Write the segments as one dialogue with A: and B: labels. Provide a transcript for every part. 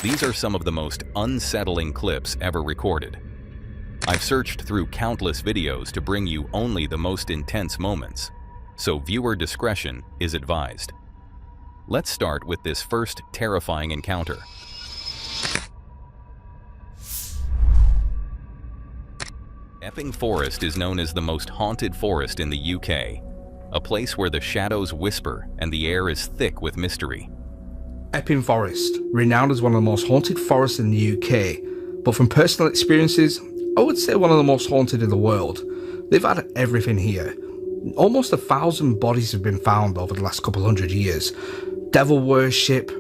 A: These are some of the most unsettling clips ever recorded. I've searched through countless videos to bring you only the most intense moments, so viewer discretion is advised. Let's start with this first terrifying encounter. Epping Forest is known as the most haunted forest in the UK, a place where the shadows whisper and the air is thick with mystery.
B: Epping Forest, renowned as one of the most haunted forests in the UK, but from personal experiences, I would say one of the most haunted in the world. They've had everything here. Almost 1,000 bodies have been found over the last couple hundred years. Devil worship,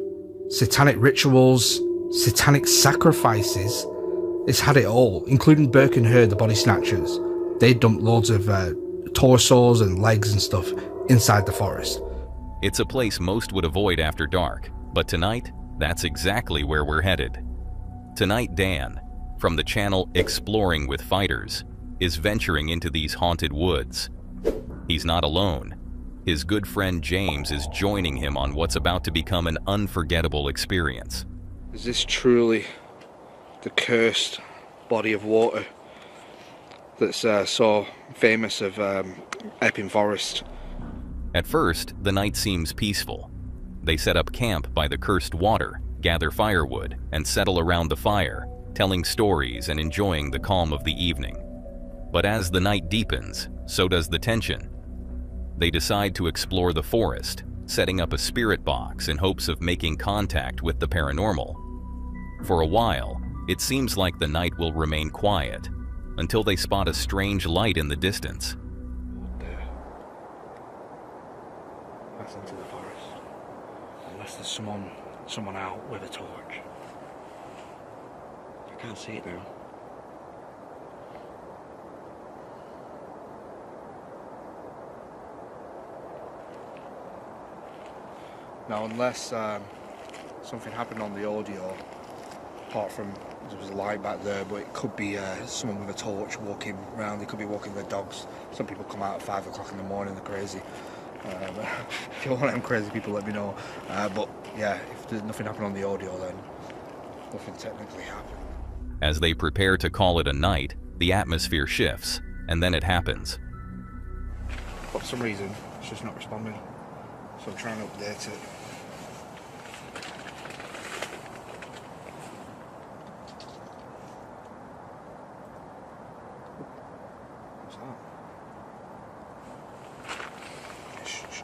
B: satanic rituals, satanic sacrifices. It's had it all, including Burke and Hurd, the body snatchers. They dumped loads of torsos and legs and stuff inside the forest.
A: It's a place most would avoid after dark, but tonight, that's exactly where we're headed. Tonight, Dan, from the channel Exploring with Fighters, is venturing into these haunted woods. He's not alone. His good friend James is joining him on what's about to become an unforgettable experience.
B: Is this truly the cursed body of water that's so famous of Epping Forest?
A: At first, the night seems peaceful. They set up camp by the cursed water, gather firewood, and settle around the fire, telling stories and enjoying the calm of the evening. But as the night deepens, so does the tension. They decide to explore the forest, setting up a spirit box in hopes of making contact with the paranormal. For a while, it seems like the night will remain quiet, until they spot a strange light in the distance.
B: That's into the forest. Unless there's someone out with a torch.
C: I can't see it now.
B: Now, unless something happened on the audio, apart from there was a light back there, but it could be someone with a torch walking around. They could be walking their dogs. Some people come out at 5 o'clock in the morning, they're crazy. If you're one of them crazy people, let me know. But yeah, if there's nothing happened on the audio, then nothing technically happened.
A: As they prepare to call it a night, the atmosphere shifts, and then it happens.
B: But for some reason, it's just not responding. So I'm trying to update it. What's that? Shh.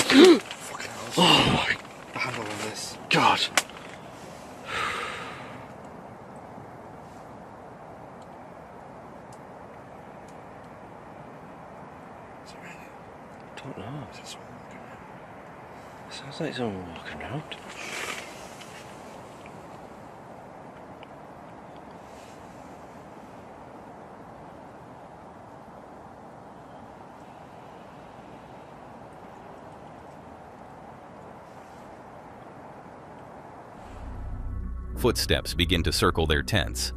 B: Fucking hell.
C: Oh my
B: The handle on this.
C: God. I don't know. Sounds like someone walking around.
A: Footsteps begin to circle their tents.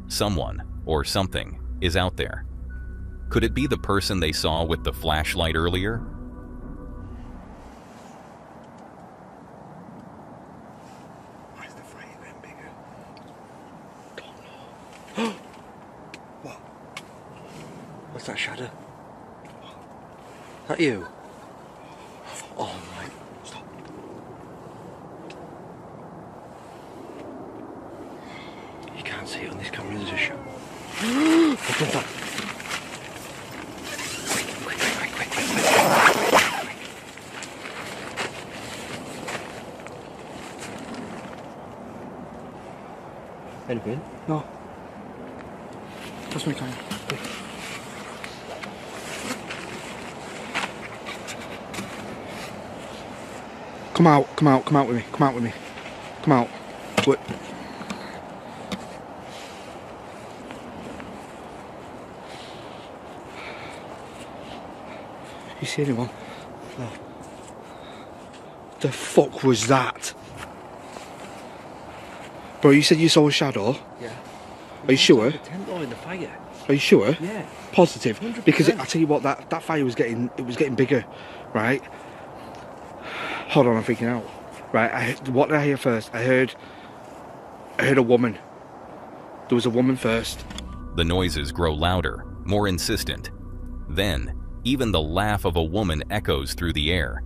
A: Someone, or something, is out there. Could it be the person they saw with the flashlight earlier?
B: Why is the frame getting bigger? Don't know. What?
C: What's that shadow? Is that you? Oh my.
B: Stop.
C: You can't see it on this camera, there's a shadow. Look at that. Anything?
B: No. Pass me time. Come out with me. Come out. What? You see anyone?
C: No.
B: The fuck was that? Bro, you said you saw a shadow?
C: Yeah.
B: Are you sure?
C: The tent though in the fire.
B: Are you sure?
D: Yeah.
B: Positive?
D: 100%.
B: Because I tell you what, that fire was getting bigger, right? Hold on, I'm freaking out. Right, what did I hear first? I heard a woman. There was a woman first.
A: The noises grow louder, more insistent. Then, even the laugh of a woman echoes through the air.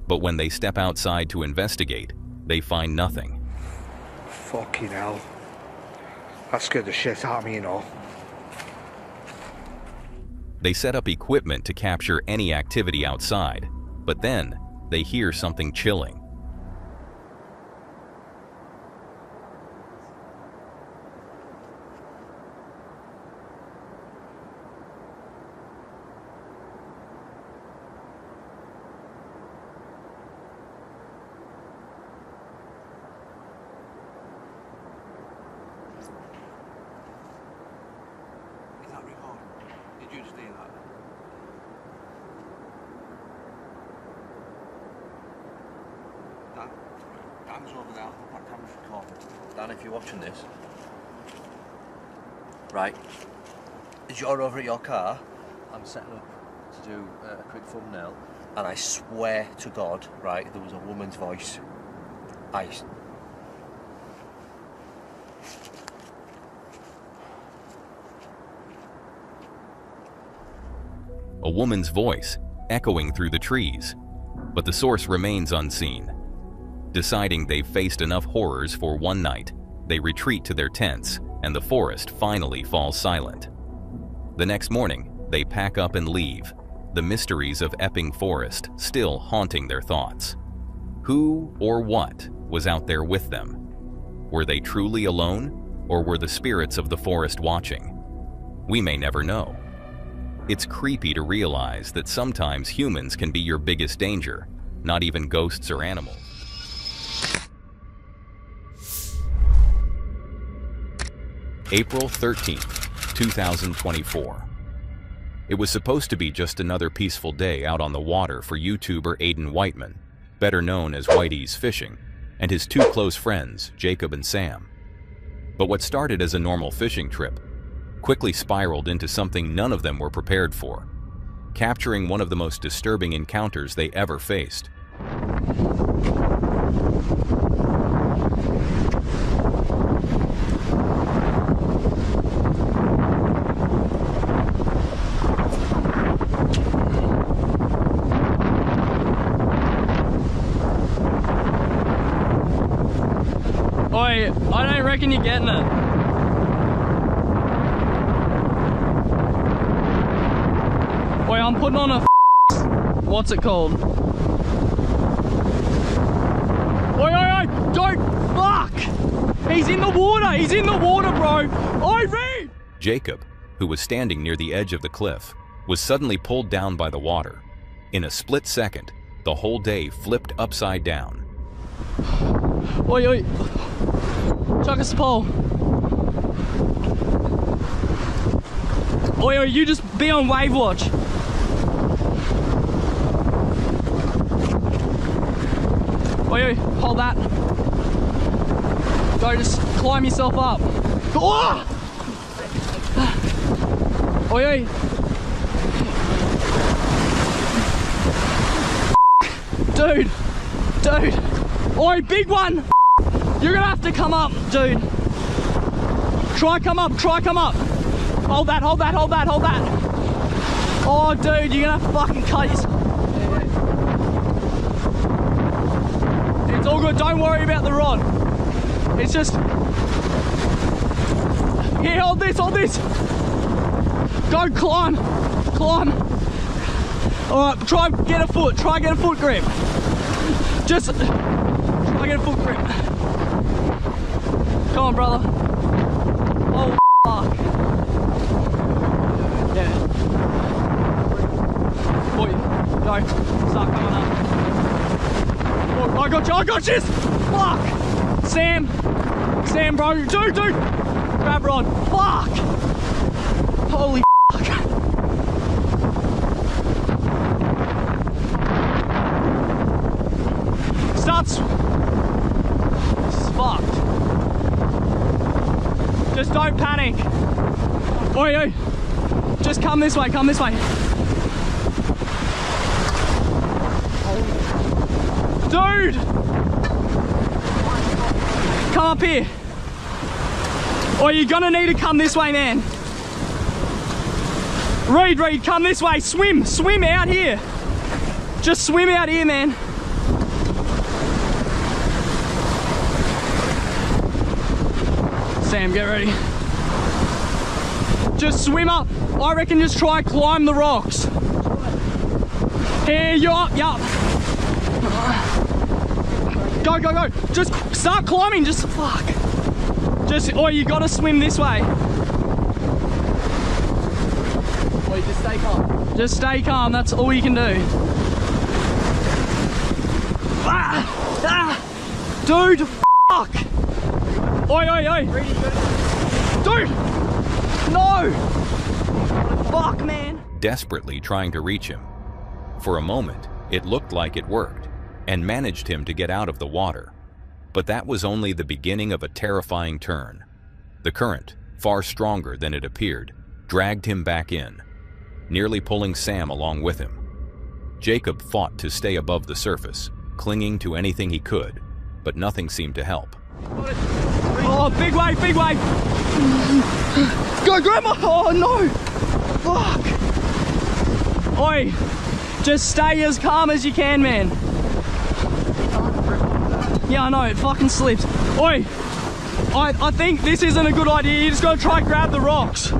A: But when they step outside to investigate, they find nothing.
B: Fucking hell. That scared the shit out of me, you know.
A: They set up equipment to capture any activity outside, but then they hear something chilling.
C: Is that recording? Did you just hear that? Dan's over there. I hope that camera's recording. Dan, if you're watching this, right, as you're over at your car, I'm setting up to do a quick thumbnail, and I swear to God, right, there was a woman's voice.
A: A woman's voice echoing through the trees, but the source remains unseen. Deciding they've faced enough horrors for one night, they retreat to their tents, and the forest finally falls silent. The next morning, they pack up and leave, the mysteries of Epping Forest still haunting their thoughts. Who or what was out there with them? Were they truly alone, or were the spirits of the forest watching? We may never know. It's creepy to realize that sometimes humans can be your biggest danger, not even ghosts or animals. April 13th, 2024. It was supposed to be just another peaceful day out on the water for YouTuber Aiden Whiteman, better known as Whitey's Fishing, and his two close friends, Jacob and Sam. But what started as a normal fishing trip quickly spiraled into something none of them were prepared for, capturing one of the most disturbing encounters they ever faced.
E: Oi, I don't reckon you're getting it. Oi, I'm putting on a what's it called? Oi, don't, fuck! He's in the water, bro! Oi, Reed!
A: Jacob, who was standing near the edge of the cliff, was suddenly pulled down by the water. In a split second, the whole day flipped upside down.
E: Oi, chuck us a pole. Oi, you just be on wave watch. Oi, hold that. Go, just climb yourself up. Oh! Oi. Dude. Oi, big one. You're gonna have to come up, dude. Try come up. Hold that. Oh, dude, you're gonna have to fucking cut yourself. It's all good, don't worry about the rod. It's just... Here, hold this. Go, climb. All right, try get a foot grip. Just try get a foot grip. Come on, brother. Oh, fuck. Yeah. Boy, go. Start coming up. Oh, I got you. Fuck. Sam, bro. Dude. Grab rod. Fuck. Holy fuck. Starts. This is fucked. Just don't panic. Oi. Just come this way, come this way. Dude! Come up here. Or you're gonna need to come this way, man. Reed, come this way. Swim out here. Just swim out here, man. Sam, get ready. Just swim up. I reckon just try climb the rocks. Here, you're up, yup. Go. Just start climbing, just fuck. Or you gotta swim this way.
C: Or you just stay calm.
E: Just stay calm, that's all you can do. Dude, fuck. Oi. Dude, no. Fuck, man.
A: Desperately trying to reach him. For a moment, it looked like it worked and managed him to get out of the water. But that was only the beginning of a terrifying turn. The current, far stronger than it appeared, dragged him back in, nearly pulling Sam along with him. Jacob fought to stay above the surface, clinging to anything he could, but nothing seemed to help.
E: Oh, big wave. Go, Grandma. Oh, no. Fuck. Oi, just stay as calm as you can, man. Yeah, I know, it fucking slips. Oi, I think this isn't a good idea. You just gotta try and grab the rocks.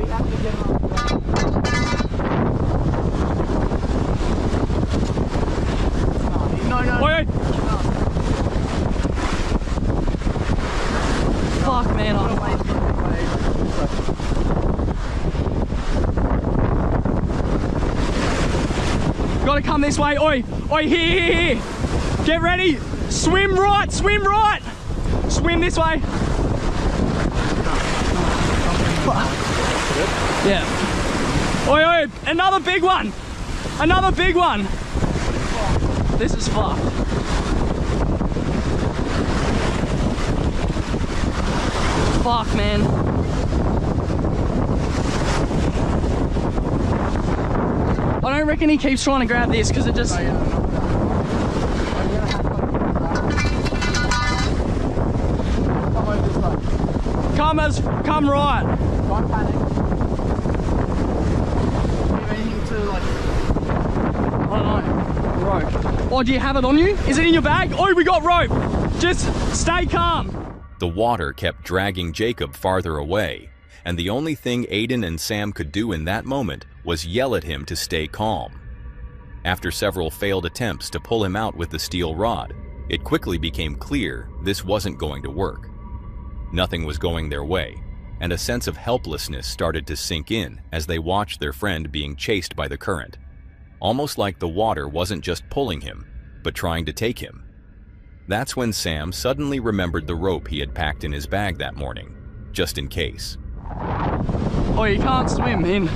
C: No.
E: Oi. Fuck, man. Gotta come this way. Oi, here. Get ready. Swim right. Swim this way. Yeah. Oi, another big one. This is fucked. Fuck, man. I don't reckon he keeps trying to grab this because it just... Come right.
C: Don't panic. Do you have anything to like...
E: I don't know. Rope. Oh, do you have it on you? Is it in your bag? Oh, we got rope. Just stay calm.
A: The water kept dragging Jacob farther away, and the only thing Aiden and Sam could do in that moment was yell at him to stay calm. After several failed attempts to pull him out with the steel rod, it quickly became clear this wasn't going to work. Nothing was going their way, and a sense of helplessness started to sink in as they watched their friend being chased by the current, almost like the water wasn't just pulling him, but trying to take him. That's when Sam suddenly remembered the rope he had packed in his bag that morning, just in case.
E: Oh, you can't swim in.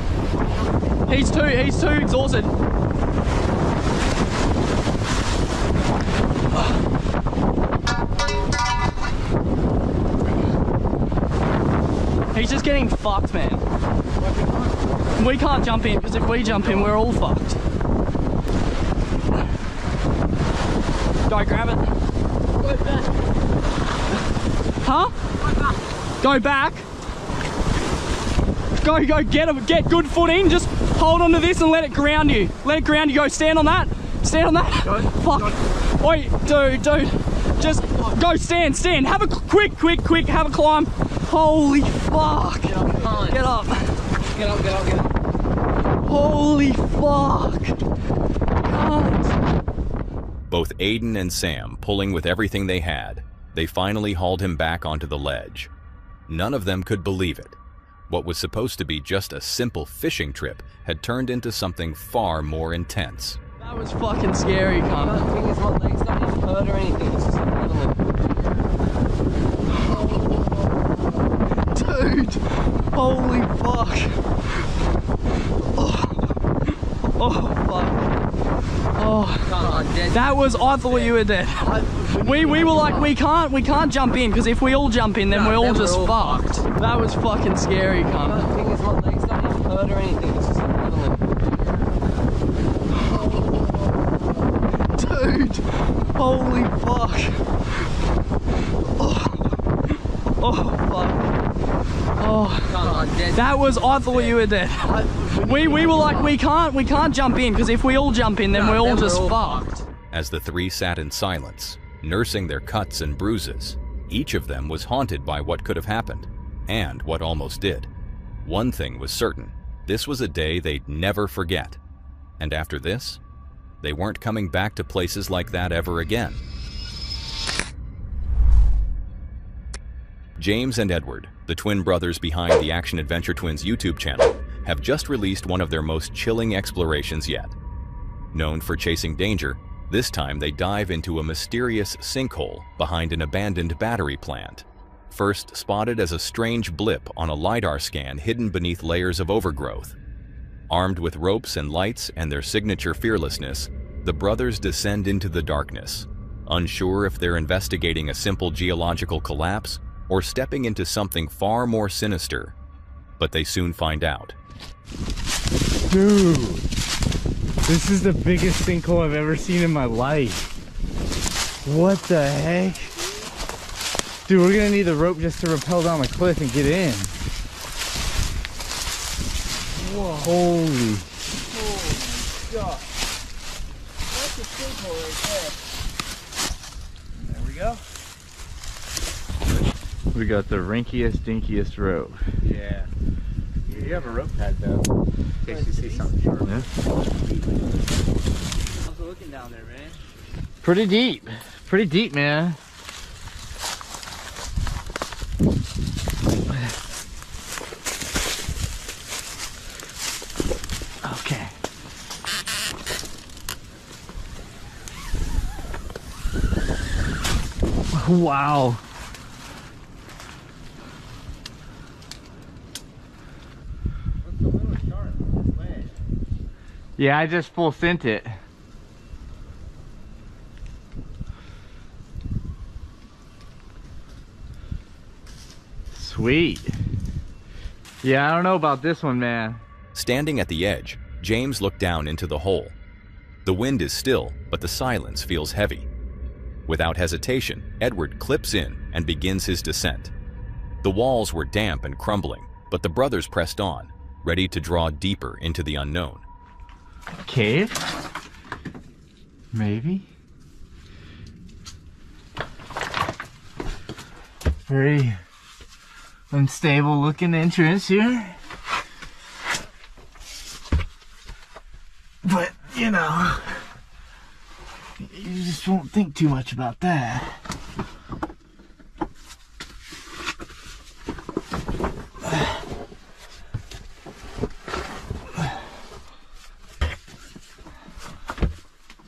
E: He's too exhausted. He's just getting fucked, man. We can't jump in, because if we jump in, we're all fucked. Go grab it.
C: Go back.
E: Huh? Go back. Go get good footing. Just hold on to this and let it ground you. Go stand on that. Fuck. Oi, dude. Just go stand. Have a quick, have a climb. Holy fuck. Get up. Holy fuck. Can't.
A: Both Aiden and Sam pulling with everything they had, they finally hauled him back onto the ledge. None of them could believe it. What was supposed to be just a simple fishing trip had turned into something far more intense.
E: That was fucking scary, cunt.
C: The thing is, my legs don't even hurt or anything. It's just adrenaline.
E: Dude, holy fuck. Oh fuck. Oh, that was, I thought you were dead. We were like, we can't jump in, because if we all jump in, then we're all just fucked. That was fucking scary, cunt.
C: The thing is, my legs don't even hurt or anything. It's just
E: Holy fuck. Oh fuck. Oh, that was, I thought you were dead. We were like, we can't jump in, because if we all jump in, then we're all just fucked.
A: As the three sat in silence, nursing their cuts and bruises, each of them was haunted by what could have happened, and what almost did. One thing was certain, this was a day they'd never forget. And after this, they weren't coming back to places like that ever again. James and Edward, the twin brothers behind the Action Adventure Twins YouTube channel, have just released one of their most chilling explorations yet. Known for chasing danger, this time they dive into a mysterious sinkhole behind an abandoned battery plant. First spotted as a strange blip on a LiDAR scan hidden beneath layers of overgrowth. Armed with ropes and lights and their signature fearlessness, the brothers descend into the darkness, unsure if they're investigating a simple geological collapse or stepping into something far more sinister. But they soon find out.
D: Dude, this is the biggest sinkhole I've ever seen in my life. What the heck? Dude, we're gonna need the rope just to rappel down the cliff and get in. Whoa. Holy.
E: Oh my god. That's a sinkhole right there. There we go.
D: We got the rinkiest, dinkiest rope.
C: Yeah. You have a rope pad though, in case you see something sharp.
D: Yeah.
E: How's it looking down there, man?
D: Pretty deep. Pretty deep, man. Okay. Wow. Yeah, I just full sent it. Sweet. Yeah, I don't know about this one, man.
A: Standing at the edge, James looked down into the hole. The wind is still, but the silence feels heavy. Without hesitation, Edward clips in and begins his descent. The walls were damp and crumbling, but the brothers pressed on, ready to draw deeper into the unknown.
D: Cave? Maybe? Very unstable looking entrance here. But, you know, you just won't think too much about that.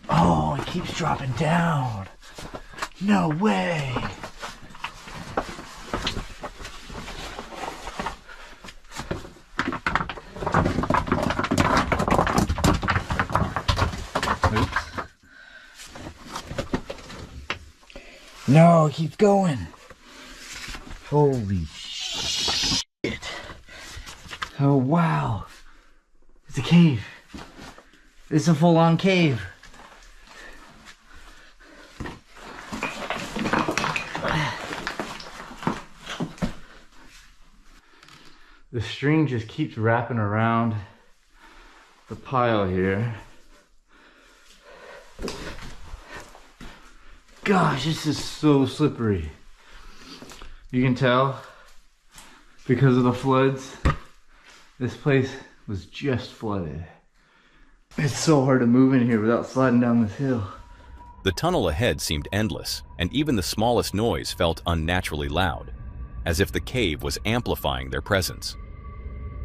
D: Oh, it keeps dropping down. No way. No, it keeps going. Holy shit. Oh, wow. It's a cave. It's a full-on cave. The string just keeps wrapping around the pile here. Gosh, this is so slippery. You can tell because of the floods, this place was just flooded. It's so hard to move in here without sliding down this hill.
A: The tunnel ahead seemed endless, and even the smallest noise felt unnaturally loud, as if the cave was amplifying their presence.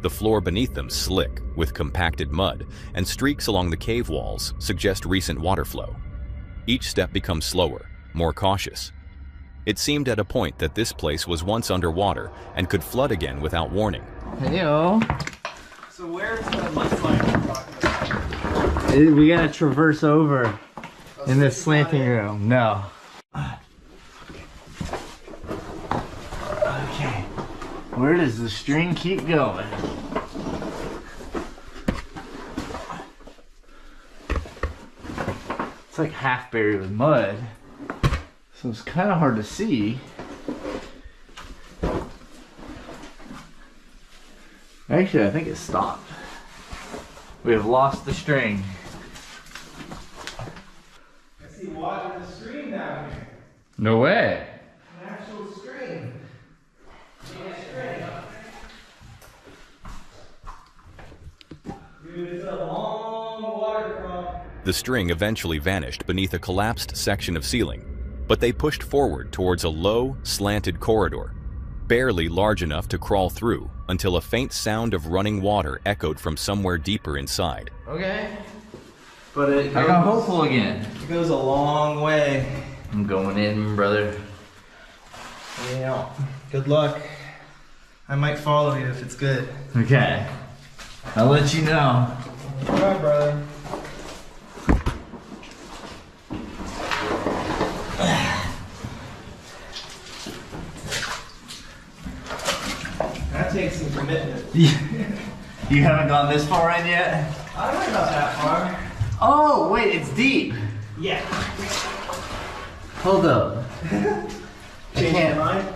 A: The floor beneath them slick with compacted mud, and streaks along the cave walls suggest recent water flow. Each step becomes slower, more cautious. It seemed at a point that this place was once underwater and could flood again without warning.
D: Heyo.
E: So where's the mudslide you're talking about?
D: We gotta traverse over in this slanting room. No. Okay. Where does the string keep going? It's like half buried with mud. So it's kind of hard to see. Actually, I think it stopped. We have lost the string.
B: I see water in the stream down here.
D: No way.
B: An actual stream. Dude, it's a long waterfront.
A: The string eventually vanished beneath a collapsed section of ceiling, but they pushed forward towards a low, slanted corridor, barely large enough to crawl through, until a faint sound of running water echoed from somewhere deeper inside.
D: Okay. But I got hopeful again.
F: It goes a long way.
D: I'm going in, brother.
F: Yeah. Good luck. I might follow you if it's good.
D: Okay. I'll let you know.
F: Alright, brother. That takes some commitment.
D: You haven't gone this far in yet?
F: I don't know about that far.
D: Oh, wait, it's deep.
F: Yeah.
D: Hold up.
F: Change your mind?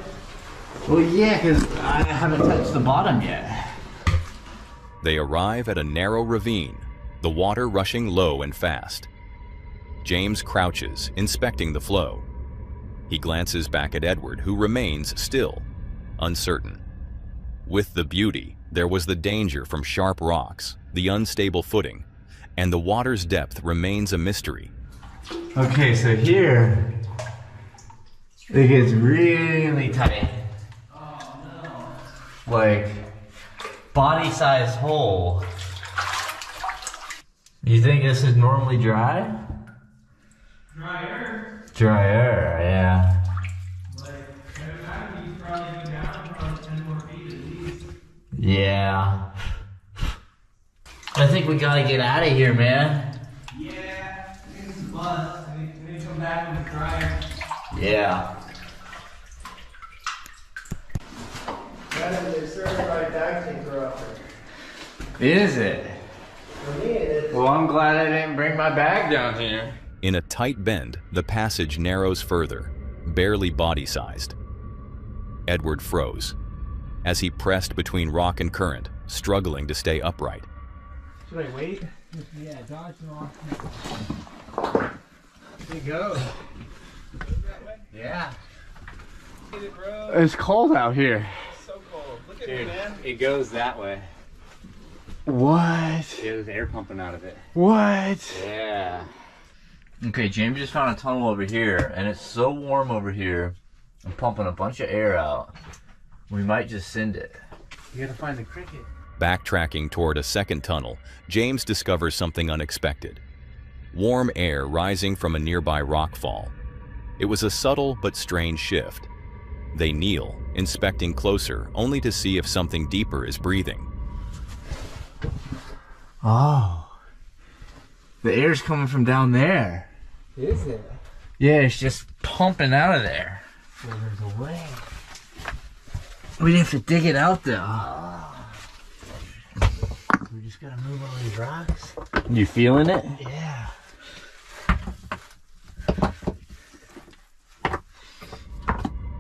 D: Well, yeah, because I haven't touched the bottom yet.
A: They arrive at a narrow ravine, the water rushing low and fast. James crouches, inspecting the flow. He glances back at Edward, who remains still, uncertain. With the beauty, there was the danger from sharp rocks, the unstable footing, and the water's depth remains a mystery.
D: Okay, so here, it gets really tight. Oh, no. Like, body-sized hole. You think this is normally dry?
B: Drier.
D: Drier, yeah.
B: Like, every time he's probably been down probably 10 more feet at least.
D: Yeah. I think we gotta get out of here, man.
B: Yeah, I think it's a bust. I need to come back when it's drier.
D: Yeah.
F: That is a certified dive tinker up
D: Is it?
F: For me, it is.
D: Well, I'm glad I didn't bring my bag down here.
A: In a tight bend, the passage narrows further, barely body-sized. Edward froze, as he pressed between rock and current, struggling to stay upright.
F: Should I wait? Yeah, dodge and off. There you go.
D: Yeah.
F: Get it, bro.
D: It's cold out here.
F: So cold. Look at
G: Dude,
F: me, man.
G: it goes that way.
D: What?
G: There's air pumping out of it.
D: What?
G: Yeah.
D: Okay, James just found a tunnel over here, and it's so warm over here. I'm pumping a bunch of air out. We might just send it.
G: You gotta find the cricket.
A: Backtracking toward a second tunnel, James discovers something unexpected. Warm air rising from a nearby rockfall. It was a subtle but strange shift. They kneel, inspecting closer, only to see if something deeper is breathing.
D: Oh. The air's coming from down there.
F: Is it?
D: Yeah, it's just pumping out of there.
F: Well, there's a way.
D: We'd have to dig it out though.
F: We just gotta move on these rocks.
D: You feeling it?
F: Yeah.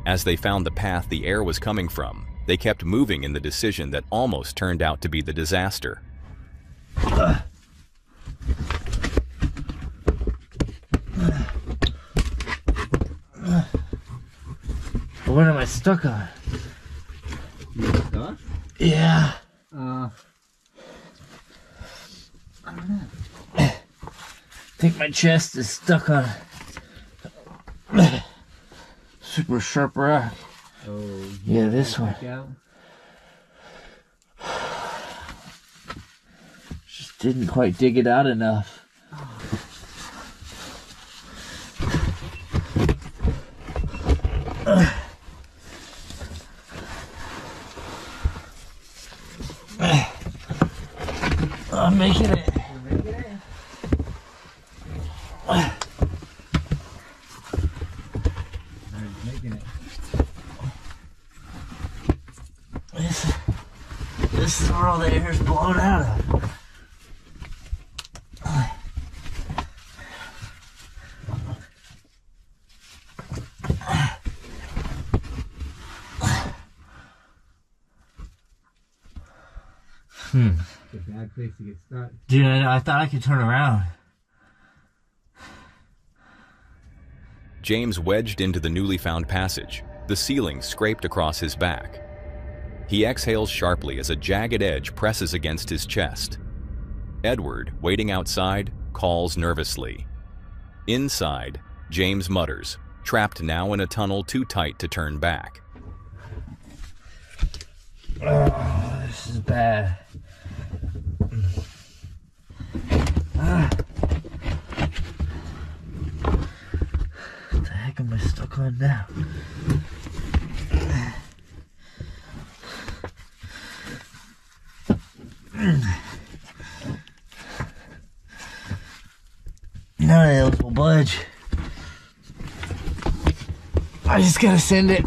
A: As they found the path the air was coming from, they kept moving in the decision that almost turned out to be the disaster.
D: What am I stuck on?
F: You stuck?
D: Yeah.
F: I don't know.
D: I think my chest is stuck on super sharp rock.
F: Oh,
D: Yeah, this one.
F: back out.
D: Just didn't quite dig it out enough. I'm making it. This is where all the air is blown out of.
F: It's a bad place to get stuck.
D: Dude, I thought I could turn around.
A: James wedged into the newly found passage, the ceiling scraped across his back. He exhales sharply as a jagged edge presses against his chest. Edward, waiting outside, calls nervously. Inside, James mutters, trapped now in a tunnel too tight to turn back.
D: Oh, this is bad. What the heck am I stuck on now? None of those will budge. I just gotta send it.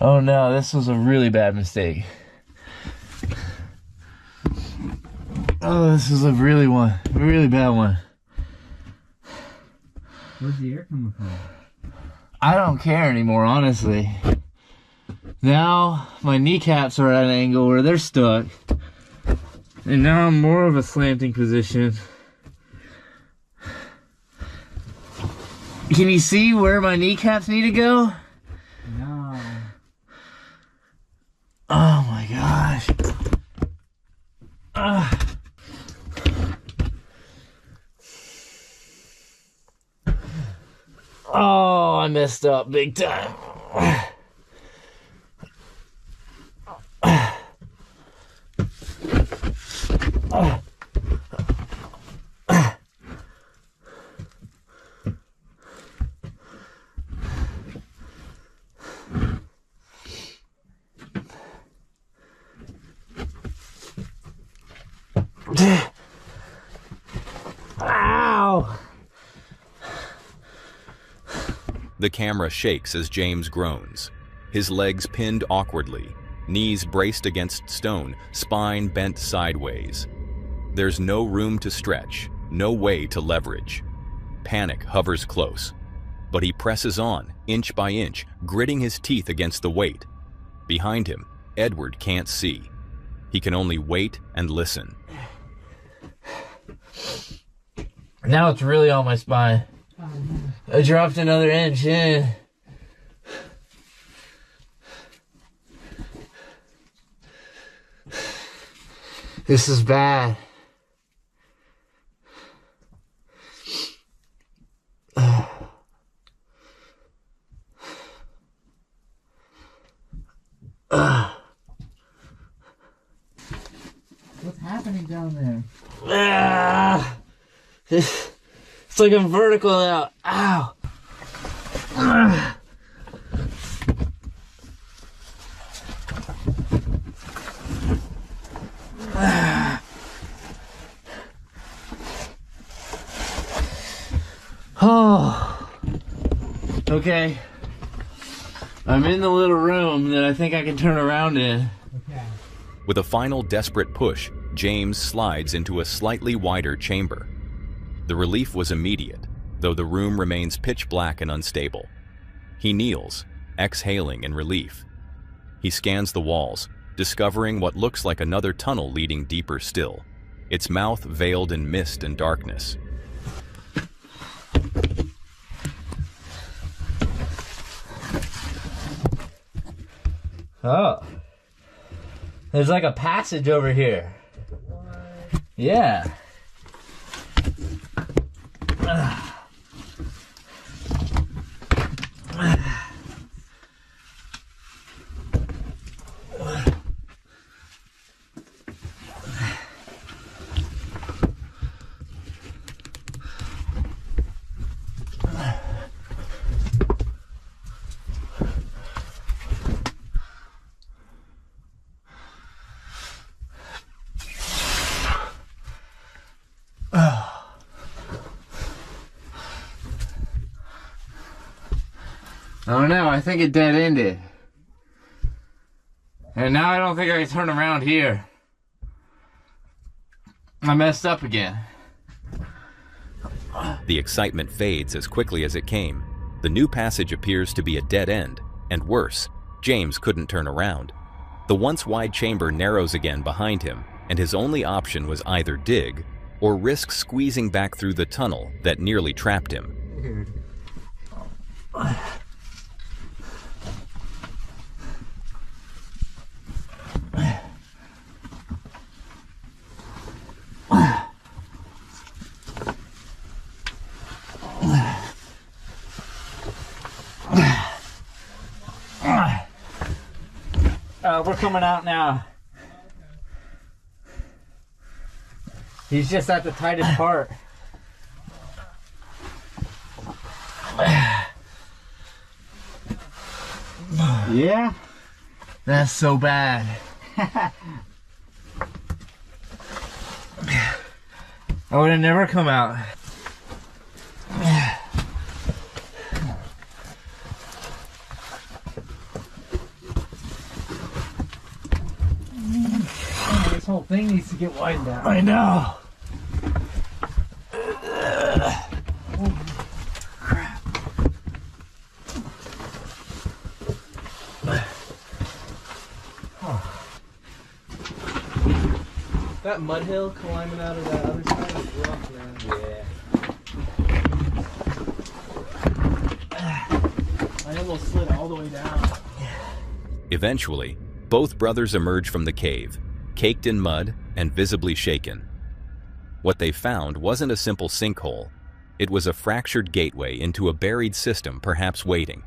D: Oh no, this was a really bad mistake. Oh, this is a really bad one.
F: Where's the air coming from?
D: I don't care anymore, honestly. Now my kneecaps are at an angle where they're stuck. And now I'm more of a slanting position. Can you see where my kneecaps need to go?
F: No.
D: Oh my gosh. Oh, I messed up big time. Ow!
A: The camera shakes as James groans, his legs pinned awkwardly, knees braced against stone, spine bent sideways. There's no room to stretch, no way to leverage. Panic hovers close, but he presses on, inch by inch, gritting his teeth against the weight. Behind him, Edward can't see. He can only wait and listen.
D: Now it's really on my spine. I dropped another inch in. This is bad.
F: What's happening down there?
D: It's like I'm vertical out. Ow. Oh. Okay. I'm in the little room that I think I can turn around in.
F: Okay.
A: With a final desperate push, James slides into a slightly wider chamber. The relief was immediate, though the room remains pitch black and unstable. He kneels, exhaling in relief. He scans the walls, discovering what looks like another tunnel leading deeper still, its mouth veiled in mist and darkness.
D: Oh. There's like a passage over here.
F: What?
D: Yeah. I don't know, I think it dead-ended. And now I don't think I can turn around here. I messed up again.
A: The excitement fades as quickly as it came. The new passage appears to be a dead end, and worse, James couldn't turn around. The once wide chamber narrows again behind him, and his only option was either dig or risk squeezing back through the tunnel that nearly trapped him.
F: We're coming out now. He's just at the tightest part.
D: Yeah? That's so bad. I would have never come out.
F: This whole thing needs to get widened out.
D: I know.
F: That mud hill climbing out of that other side is rough, man. Yeah. I almost slid all the way down.
A: Eventually, both brothers emerge from the cave, caked in mud and visibly shaken. What they found wasn't a simple sinkhole. It was a fractured gateway into a buried system, perhaps waiting.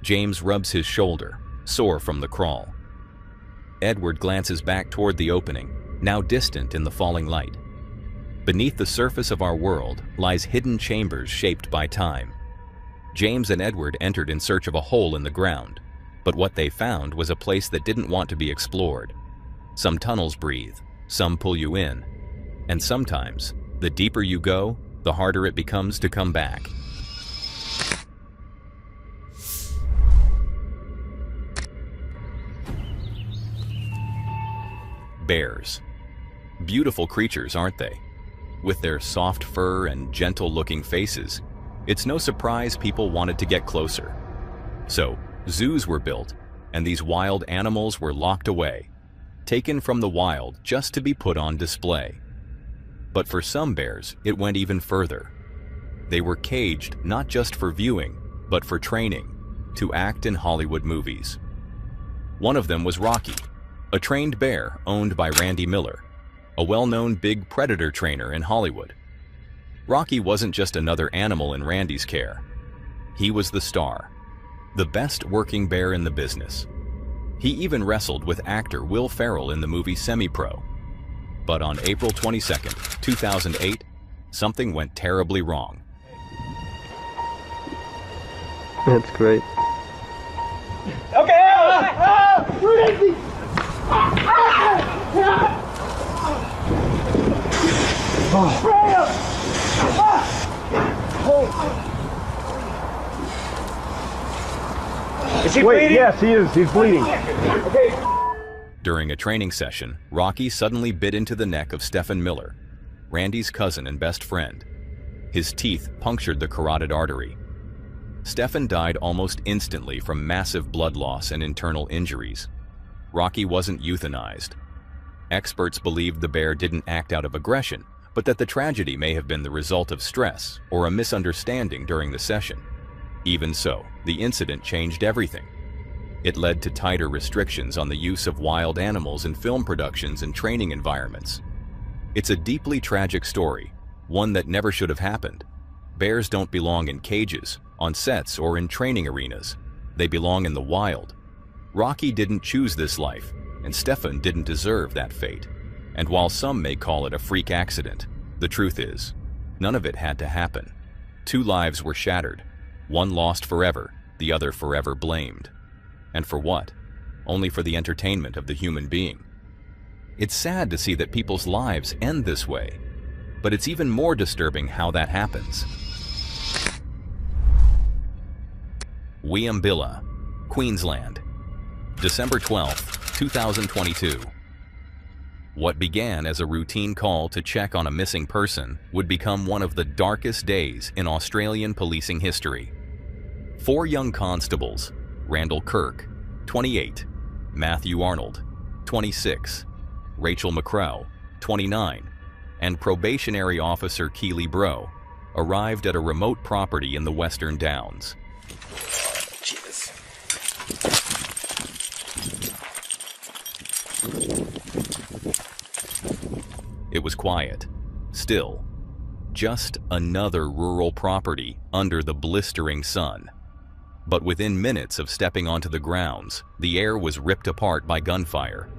A: James rubs his shoulder, sore from the crawl. Edward glances back toward the opening, now distant in the falling light. Beneath the surface of our world lies hidden chambers shaped by time. James and Edward entered in search of a hole in the ground, but what they found was a place that didn't want to be explored. Some tunnels breathe, some pull you in, and sometimes, the deeper you go, the harder it becomes to come back. Bears. Beautiful creatures, aren't they? With their soft fur and gentle-looking faces, it's no surprise people wanted to get closer. So, zoos were built, and these wild animals were locked away, taken from the wild just to be put on display. But for some bears, it went even further. They were caged not just for viewing, but for training, to act in Hollywood movies. One of them was Rocky, a trained bear owned by Randy Miller, a well-known big predator trainer in Hollywood. Rocky wasn't just another animal in Randy's care. He was the star, the best working bear in the business. He even wrestled with actor Will Ferrell in the movie Semi-Pro. But on April 22nd, 2008, something went terribly wrong.
C: That's great.
H: Is he bleeding? Yes, he is. He's bleeding.
A: During a training session, Rocky suddenly bit into the neck of Stephen Miller, Randy's cousin and best friend. His teeth punctured the carotid artery. Stephen died almost instantly from massive blood loss and internal injuries. Rocky wasn't euthanized. Experts believed the bear didn't act out of aggression, but that the tragedy may have been the result of stress or a misunderstanding during the session. Even so, the incident changed everything. It led to tighter restrictions on the use of wild animals in film productions and training environments. It's a deeply tragic story, one that never should have happened. Bears don't belong in cages, on sets, or in training arenas. They belong in the wild. Rocky didn't choose this life, and Stefan didn't deserve that fate. And while some may call it a freak accident, the truth is, none of it had to happen. 2 lives were shattered, one lost forever, the other forever blamed. And for what? Only for the entertainment of the human being. It's sad to see that people's lives end this way, but it's even more disturbing how that happens. Weambilla, Queensland, December 12, 2022. What began as a routine call to check on a missing person would become one of the darkest days in Australian policing history. 4 young constables, Randall Kirk, 28, Matthew Arnold, 26, Rachel McCrow, 29, and probationary officer Keely Bro, arrived at a remote property in the Western Downs.
I: Jesus.
A: It was quiet, still, just another rural property under the blistering sun. But within minutes of stepping onto the grounds, the air was ripped apart by gunfire.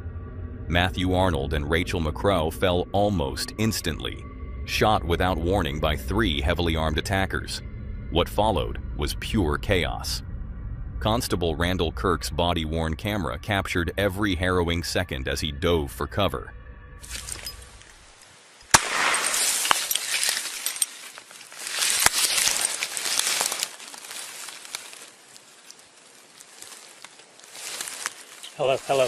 A: Matthew Arnold and Rachel McCrow fell almost instantly, shot without warning by 3 heavily armed attackers. What followed was pure chaos. Constable Randall Kirk's body-worn camera captured every harrowing second as he dove for cover.
I: Hello, hello.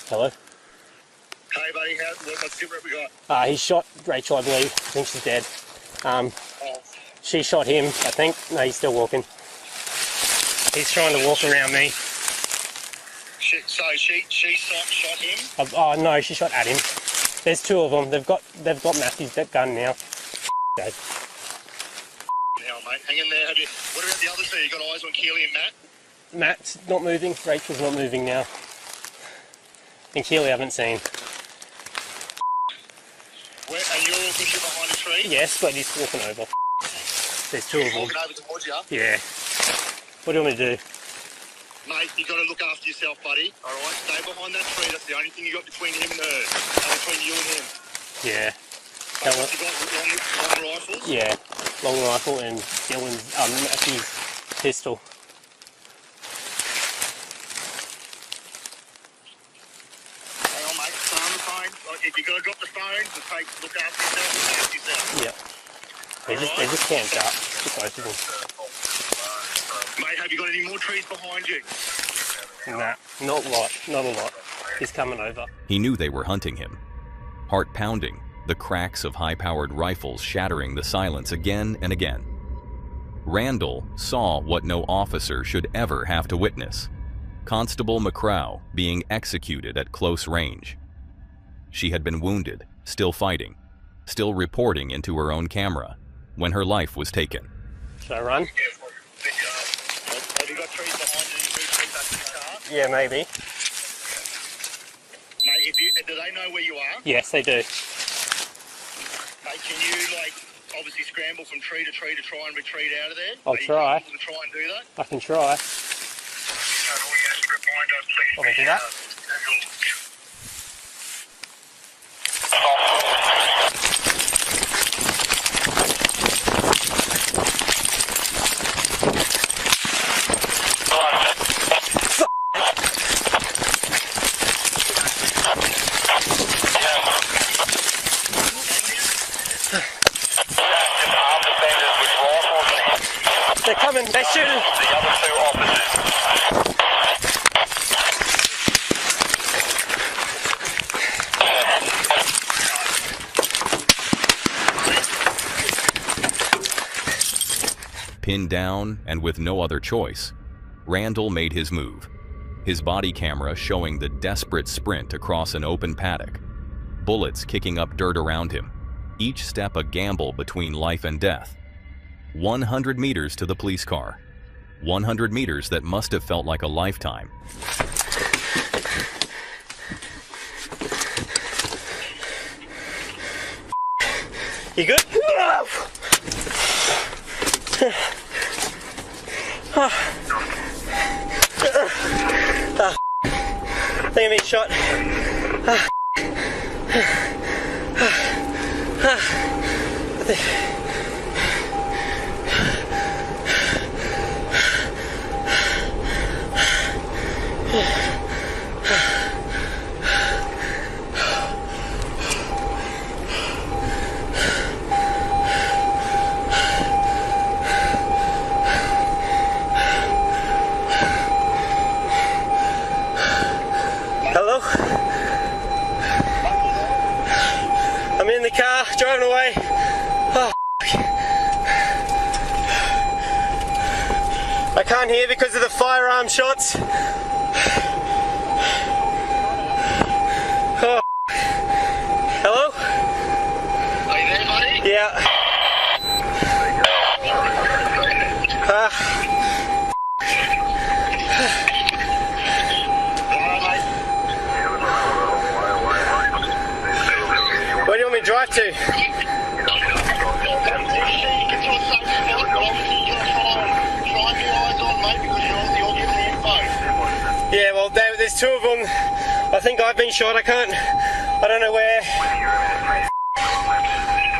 I: Hello?
J: Hey buddy, what's what we got?
I: He shot Rachel, I believe. I think she's dead. She shot him, I think. No, he's still walking. He's trying to walk around me.
J: She shot him?
I: Oh no, she shot at him. There's 2 of them. They've got Matthew's gun now. Dead.
J: Hell, mate. Hang in there. What about the other 2? You got eyes on Keely and Matt?
I: Matt's not moving. Rachel's not moving now. And Keely I haven't seen.
J: Where, and you're pushing behind a tree?
I: Yes, but he's walking over. There's 2 of them.
J: Walking over towards you?
I: Yeah. What do you want me to do?
J: Mate, you got to look after yourself, buddy. Alright, stay behind that tree. That's the only thing you got between him and her. And between you and him.
I: Yeah.
J: You got long rifles?
I: Yeah. Long rifle and Dylan's, Matthew's pistol.
J: Hang on, mate. Stay on the phone. Like, if you got to drop the phone, just look after yourself and protect yourself.
I: Yep. They just camped up. Both of them.
J: Mate, have you got any more trees behind you?
I: Nah, not a lot. He's coming over.
A: He knew they were hunting him. Heart pounding, the cracks of high-powered rifles shattering the silence again and again. Randall saw what no officer should ever have to witness. Constable McCrow being executed at close range. She had been wounded, still fighting, still reporting into her own camera, when her life was taken.
I: Should I run?
J: Have you got trees behind you and you retreat back to the car?
I: Yeah, maybe.
J: Mate, do they know where you are?
I: Yes, they do.
J: Mate, can you, obviously scramble from tree to tree to try and retreat out of there?
I: I'll try.
J: Are you able to try and do that?
I: I can try. Want me to do that? They're coming, they're shooting.
J: The other 2 officers.
A: Pinned down and with no other choice, Randall made his move, his body camera showing the desperate sprint across an open paddock, bullets kicking up dirt around him, each step a gamble between life and death. 100 meters to the police car, 100 meters that must have felt like a lifetime.
I: You good? I think I'm being shot. Hello? the car, driving away. Oh, I can't hear because of the firearm shots. Oh. Hello?
J: Are you there, buddy?
I: Yeah. Where do you want me to drive to? Yeah, well, there's two of them. I think I've been shot. I don't know where.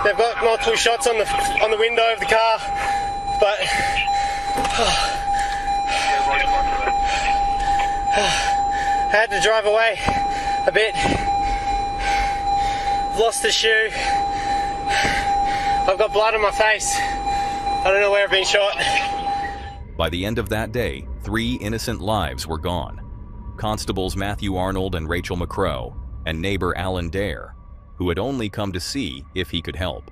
I: They've got multiple shots on the window of the car, but I had to drive away a bit. I've lost the shoe. I've got blood on my face. I don't know where I've been shot.
A: By the end of that day, 3 innocent lives were gone. Constables Matthew Arnold and Rachel McCrow, and neighbor Alan Dare, who had only come to see if he could help.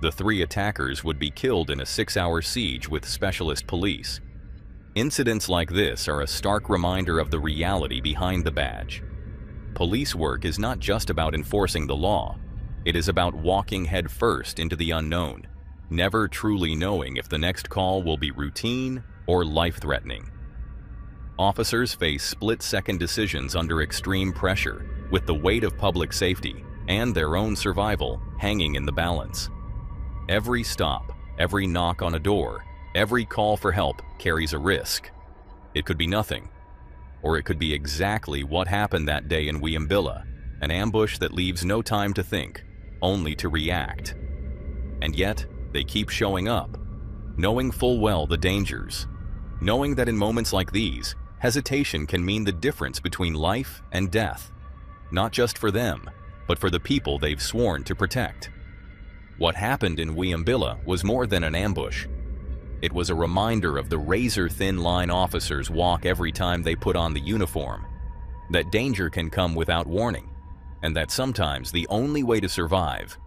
A: The 3 attackers would be killed in a 6-hour siege with specialist police. Incidents like this are a stark reminder of the reality behind the badge. Police work is not just about enforcing the law. It is about walking headfirst into the unknown, never truly knowing if the next call will be routine or life-threatening. Officers face split-second decisions under extreme pressure, with the weight of public safety and their own survival hanging in the balance. Every stop, every knock on a door, every call for help carries a risk. It could be nothing, or it could be exactly what happened that day in Williambilla, an ambush that leaves no time to think, only to react. And yet, they keep showing up, knowing full well the dangers, knowing that in moments like these, hesitation can mean the difference between life and death, not just for them, but for the people they've sworn to protect. What happened in Williambilla was more than an ambush. It was a reminder of the razor-thin line officers walk every time they put on the uniform, that danger can come without warning, and that sometimes the only way to survive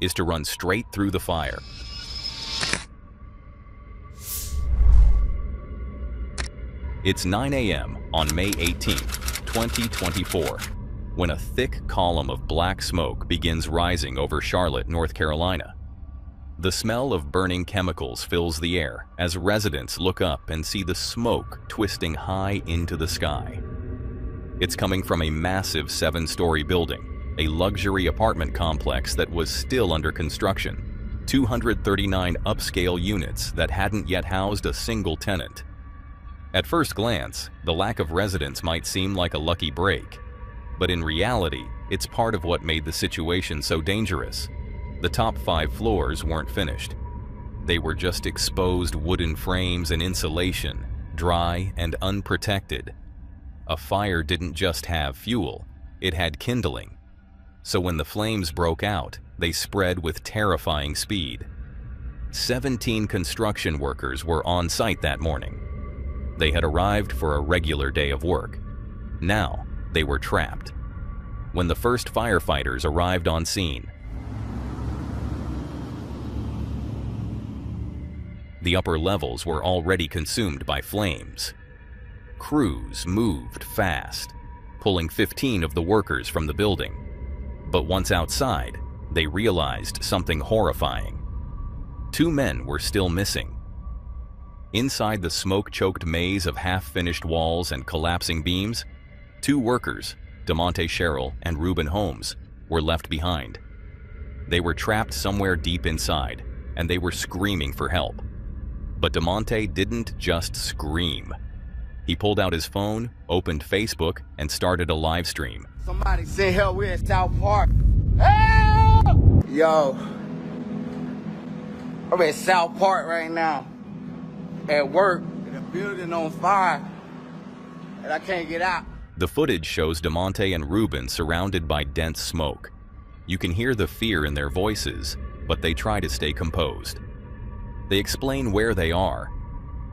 A: is to run straight through the fire. It's 9 a.m. on May 18, 2024, when a thick column of black smoke begins rising over Charlotte, North Carolina. The smell of burning chemicals fills the air as residents look up and see the smoke twisting high into the sky. It's coming from a massive 7-story building, a luxury apartment complex that was still under construction, 239 upscale units that hadn't yet housed a single tenant. At first glance, the lack of residents might seem like a lucky break, but in reality, it's part of what made the situation so dangerous. The top 5 floors weren't finished. They were just exposed wooden frames and insulation, dry and unprotected. A fire didn't just have fuel, it had kindling. So when the flames broke out, they spread with terrifying speed. 17 construction workers were on site that morning. They had arrived for a regular day of work. Now, they were trapped. When the first firefighters arrived on scene, the upper levels were already consumed by flames. Crews moved fast, pulling 15 of the workers from the building. But once outside, they realized something horrifying. 2 men were still missing. Inside the smoke-choked maze of half-finished walls and collapsing beams, 2 workers, DeMonte Sherrill and Reuben Holmes, were left behind. They were trapped somewhere deep inside, and they were screaming for help. But DeMonte didn't just scream. He pulled out his phone, opened Facebook, and started a live stream.
K: Somebody say help, we're in South Park. Help! Yo, I'm at South Park right now. At work, and the building on fire, and I can't get out.
A: The footage shows DeMonte and Reuben surrounded by dense smoke. You can hear the fear in their voices, but they try to stay composed. They explain where they are.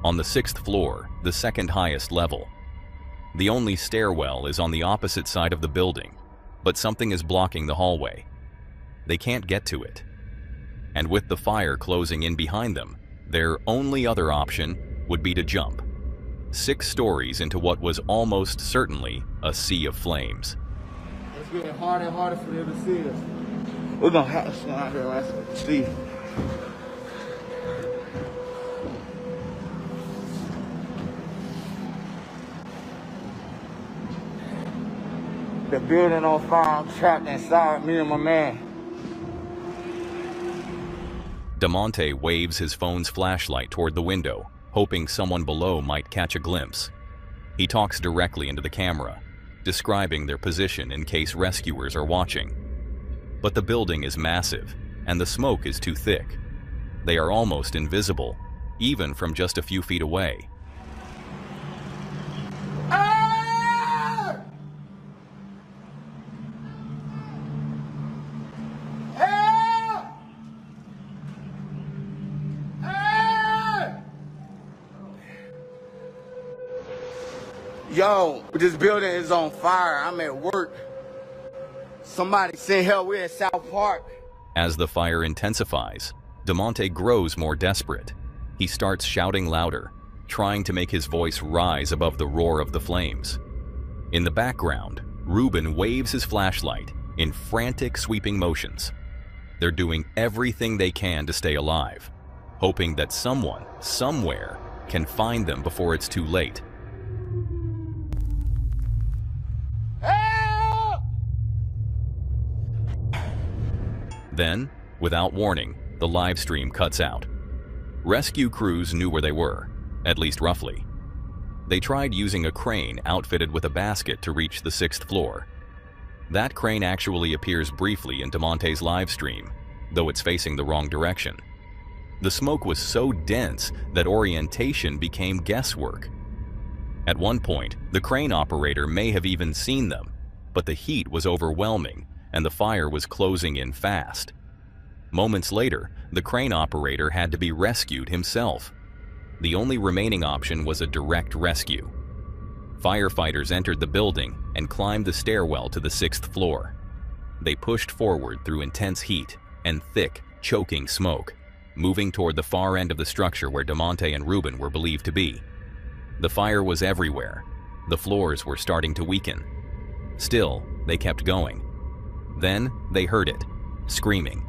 A: On the 6th floor, the 2nd highest level. The only stairwell is on the opposite side of the building, but something is blocking the hallway. They can't get to it. And with the fire closing in behind them, their only other option would be to jump 6 stories into what was almost certainly a sea of flames.
K: It's getting harder and harder for them to see us. We're gonna have to stand out here and see. The building on fire, I'm trapped inside, me and my man.
A: DeMonte waves his phone's flashlight toward the window, hoping someone below might catch a glimpse. He talks directly into the camera, describing their position in case rescuers are watching. But the building is massive, and the smoke is too thick. They are almost invisible, even from just a few feet away.
K: Yo, this building is on fire. I'm at work. Somebody send help. We're in South Park.
A: As the fire intensifies, DeMonte grows more desperate. He starts shouting louder, trying to make his voice rise above the roar of the flames. In the background, Ruben waves his flashlight in frantic sweeping motions. They're doing everything they can to stay alive, hoping that someone, somewhere, can find them before it's too late. Then, without warning, the live stream cuts out. Rescue crews knew where they were, at least roughly. They tried using a crane outfitted with a basket to reach the 6th floor. That crane actually appears briefly in DeMonte's live stream, though it's facing the wrong direction. The smoke was so dense that orientation became guesswork. At one point, the crane operator may have even seen them, but the heat was overwhelming and the fire was closing in fast. Moments later, the crane operator had to be rescued himself. The only remaining option was a direct rescue. Firefighters entered the building and climbed the stairwell to the 6th floor. They pushed forward through intense heat and thick, choking smoke, moving toward the far end of the structure where DeMonte and Ruben were believed to be. The fire was everywhere. The floors were starting to weaken. Still, they kept going. Then they heard it, screaming.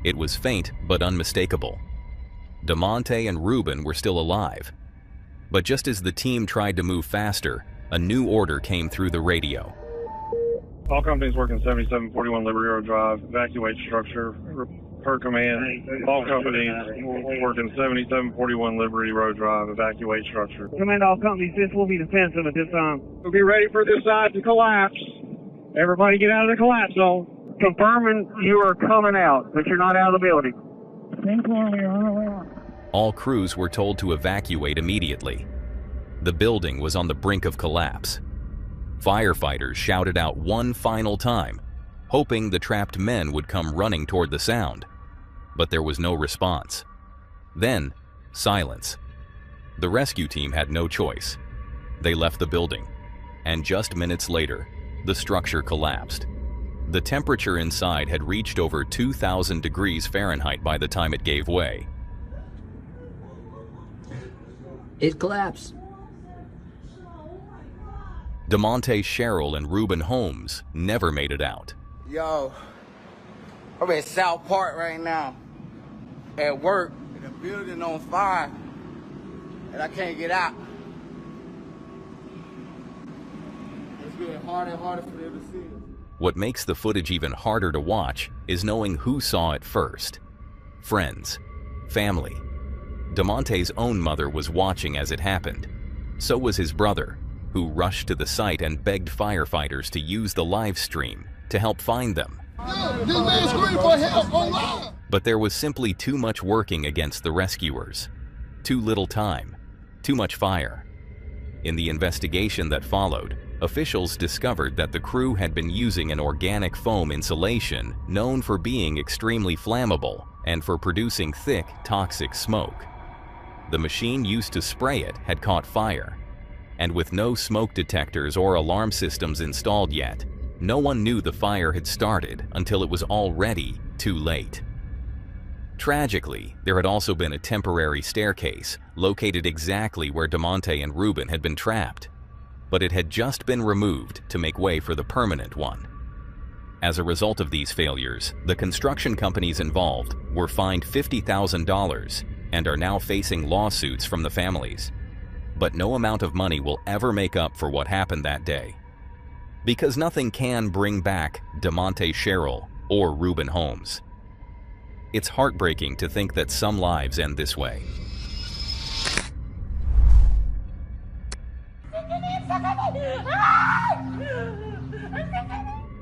A: It was faint but unmistakable. DeMonte and Ruben were still alive. But just as the team tried to move faster, a new order came through the radio.
L: All companies working 7741 Liberty Road Drive, evacuate structure, per command. All companies working 7741 Liberty Road Drive, evacuate structure.
M: Command all companies, this will be defensive at this time. We'll be ready for this side to collapse. Everybody get out of the collapse zone. Confirming you are coming out, but you're not out of the building.
A: All crews were told to evacuate immediately. The building was on the brink of collapse. Firefighters shouted out one final time, hoping the trapped men would come running toward the sound. But there was no response. Then, silence. The rescue team had no choice. They left the building, and just minutes later, the structure collapsed. The temperature inside had reached over 2,000 degrees Fahrenheit by the time it gave way.
N: It collapsed.
A: DeMonte, Cheryl, and Ruben Holmes never made it out.
K: Yo, I'm at South Park right now, at work. The building on fire, and I can't get out. It's getting harder and harder for them to see us.
A: What makes the footage even harder to watch is knowing who saw it first. Friends, family. DeMonte's own mother was watching as it happened. So was his brother, who rushed to the site and begged firefighters to use the live stream to help find them.
O: This man screamed for help online.
A: But there was simply too much working against the rescuers. Too little time, too much fire. In the investigation that followed, officials discovered that the crew had been using an organic foam insulation known for being extremely flammable and for producing thick, toxic smoke. The machine used to spray it had caught fire, and with no smoke detectors or alarm systems installed yet, no one knew the fire had started until it was already too late. Tragically, there had also been a temporary staircase located exactly where DeMonte and Ruben had been trapped, but it had just been removed to make way for the permanent one. As a result of these failures, the construction companies involved were fined $50,000 and are now facing lawsuits from the families. But no amount of money will ever make up for what happened that day, because nothing can bring back DeMonte Sherrill or Ruben Holmes. It's heartbreaking to think that some lives end this way.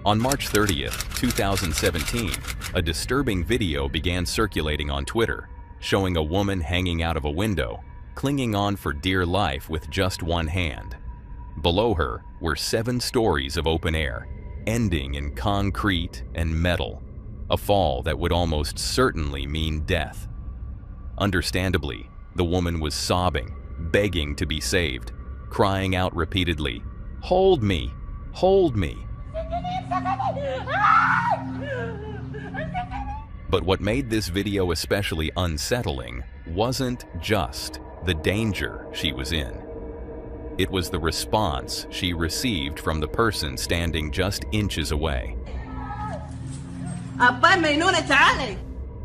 A: On March 30th, 2017, a disturbing video began circulating on Twitter, showing a woman hanging out of a window, clinging on for dear life with just one hand. Below her were 7 stories of open air, ending in concrete and metal, a fall that would almost certainly mean death. Understandably, the woman was sobbing, begging to be saved, crying out repeatedly, "Hold me! Hold me!" But what made this video especially unsettling wasn't just the danger she was in. It was the response she received from the person standing just inches away.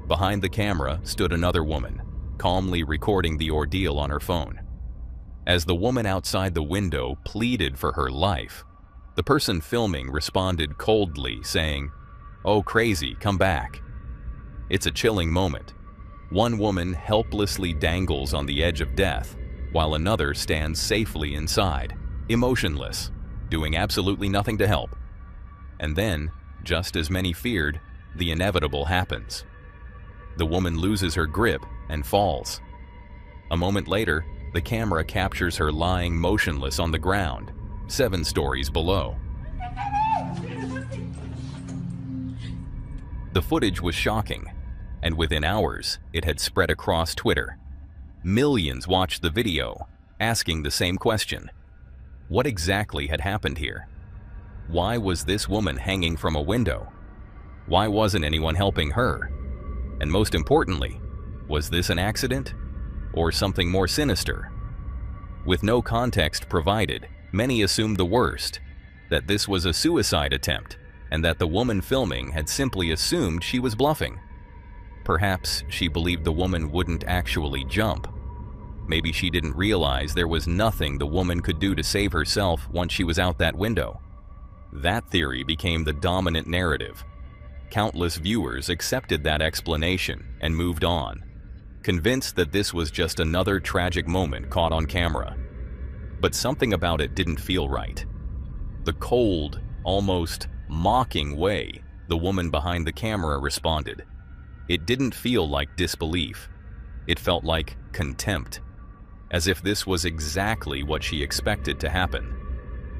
A: Behind the camera stood another woman, calmly recording the ordeal on her phone. As the woman outside the window pleaded for her life, the person filming responded coldly, saying, "Oh, crazy, come back." It's a chilling moment. One woman helplessly dangles on the edge of death, while another stands safely inside, emotionless, doing absolutely nothing to help. And then, just as many feared, the inevitable happens. The woman loses her grip and falls. A moment later, the camera captures her lying motionless on the ground, 7 stories below. The footage was shocking, and within hours, it had spread across Twitter. Millions watched the video, asking the same question. What exactly had happened here? Why was this woman hanging from a window? Why wasn't anyone helping her? And most importantly, was this an accident or something more sinister? With no context provided, many assumed the worst, that this was a suicide attempt and that the woman filming had simply assumed she was bluffing. Perhaps she believed the woman wouldn't actually jump. Maybe she didn't realize there was nothing the woman could do to save herself once she was out that window. That theory became the dominant narrative. Countless viewers accepted that explanation and moved on, convinced that this was just another tragic moment caught on camera. But something about it didn't feel right. The cold, almost mocking way the woman behind the camera responded. It didn't feel like disbelief. It felt like contempt, as if this was exactly what she expected to happen.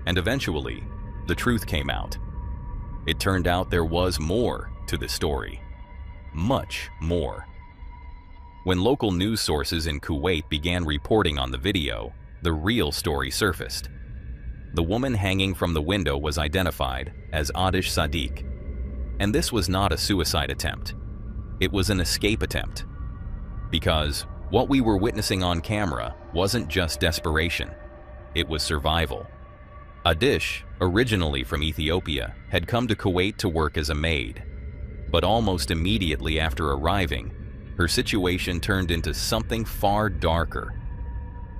A: And eventually, the truth came out. It turned out there was more to the story. Much more. When local news sources in Kuwait began reporting on the video, the real story surfaced. The woman hanging from the window was identified as Adish Sadiq. And this was not a suicide attempt. It was an escape attempt. Because what we were witnessing on camera wasn't just desperation, it was survival. Adish, originally from Ethiopia, had come to Kuwait to work as a maid. But almost immediately after arriving, her situation turned into something far darker.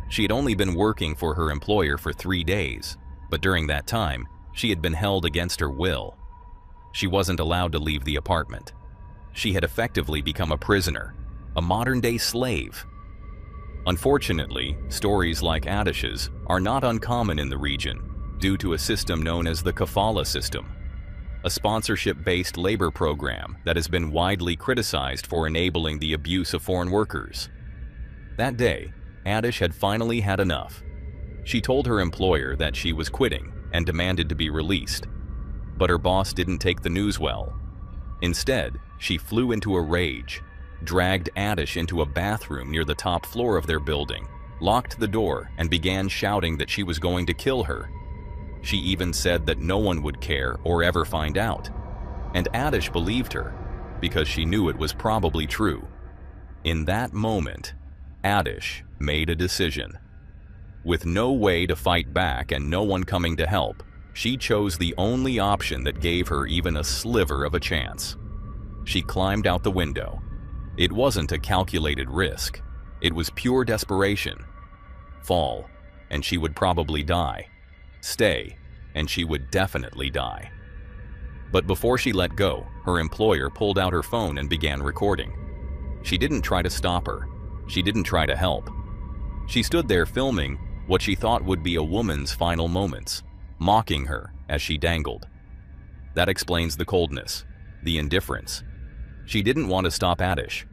A: She had only been working for her employer for 3 days, but during that time, she had been held against her will. She wasn't allowed to leave the apartment. She had effectively become a prisoner, a modern-day slave. Unfortunately, stories like Adish's are not uncommon in the region due to a system known as the kafala system, a sponsorship-based labor program that has been widely criticized for enabling the abuse of foreign workers. That day, Adish had finally had enough. She told her employer that she was quitting and demanded to be released. But her boss didn't take the news well. Instead, she flew into a rage, dragged Adish into a bathroom near the top floor of their building, locked the door, and began shouting that she was going to kill her. She even said that no one would care or ever find out. And Adish believed her, because she knew it was probably true. In that moment, Adish made a decision. With no way to fight back and no one coming to help, she chose the only option that gave her even a sliver of a chance. She climbed out the window. It wasn't a calculated risk. It was pure desperation. Fall, and she would probably die. Stay, and she would definitely die. But before she let go, her employer pulled out her phone and began recording. She didn't try to stop her. She didn't try to help. She stood there filming what she thought would be a woman's final moments, mocking her as she dangled. That explains the coldness, the indifference. She didn't want to stop Adish.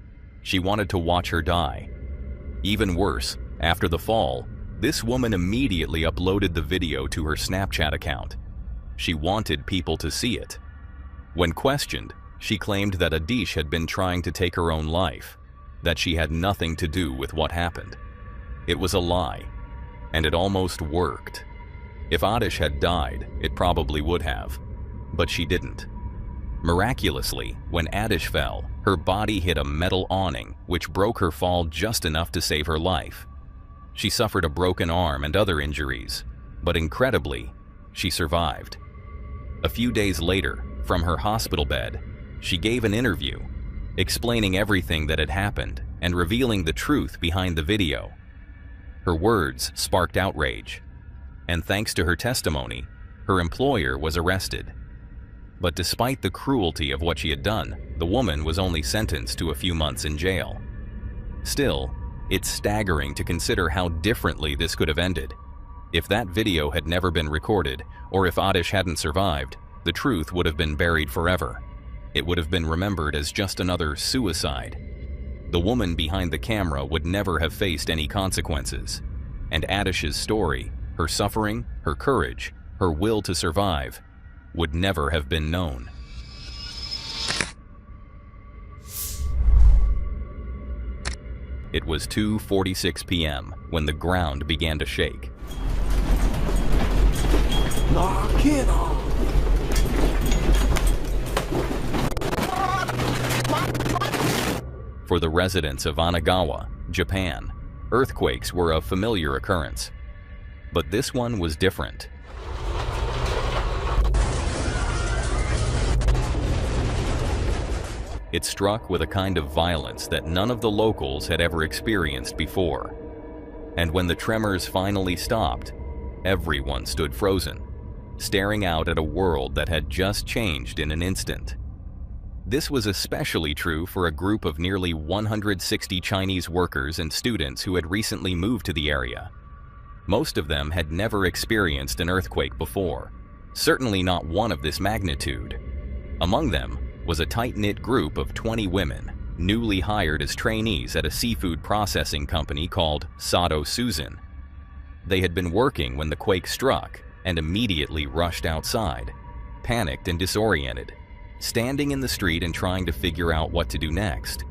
A: She wanted to watch her die. Even worse, after the fall, this woman immediately uploaded the video to her Snapchat account. She wanted people to see it. When questioned, she claimed that Adish had been trying to take her own life, that she had nothing to do with what happened. It was a lie, and it almost worked. If Adish had died, it probably would have, but she didn't. Miraculously, when Adish fell, her body hit a metal awning, which broke her fall just enough to save her life. She suffered a broken arm and other injuries, but incredibly, she survived. A few days later, from her hospital bed, she gave an interview, explaining everything that had happened and revealing the truth behind the video. Her words sparked outrage, and thanks to her testimony, her employer was arrested. But despite the cruelty of what she had done, the woman was only sentenced to a few months in jail. Still, it's staggering to consider how differently this could have ended. If that video had never been recorded, or if Adish hadn't survived, the truth would have been buried forever. It would have been remembered as just another suicide. The woman behind the camera would never have faced any consequences. And Adish's story, her suffering, her courage, her will to survive, would never have been known. It was 2:46 p.m. when the ground began to shake.
O: Knock it off.
A: For the residents of Anagawa, Japan, earthquakes were a familiar occurrence. But this one was different. It struck with a kind of violence that none of the locals had ever experienced before. And when the tremors finally stopped, everyone stood frozen, staring out at a world that had just changed in an instant. This was especially true for a group of nearly 160 Chinese workers and students who had recently moved to the area. Most of them had never experienced an earthquake before, certainly not one of this magnitude. Among them was a tight-knit group of 20 women, newly hired as trainees at a seafood processing company called Sato Susan. They had been working when the quake struck and immediately rushed outside, panicked and disoriented, standing in the street and trying to figure out what to do next.